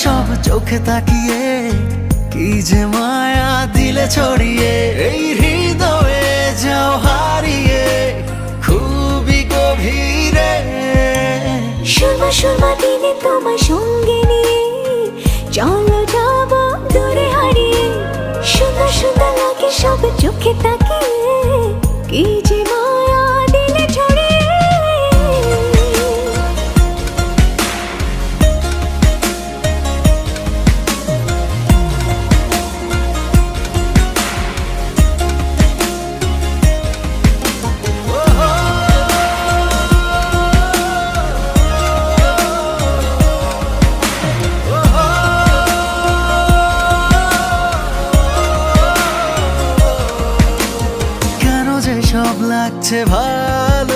সব চোখে তাকিয়ে, কি যে মায়া দিলে ছড়িয়ে, এই হৃদয়ে যাও হারিয়ে খুবই গভীরে। সুরমা সুরমা দিনে তোমার সঙ্গে নিয়ে চলো যাব দূরে হারিয়ে। সুন্দর সুন্দর লাগে সব চোখে তাকিয়ে, কি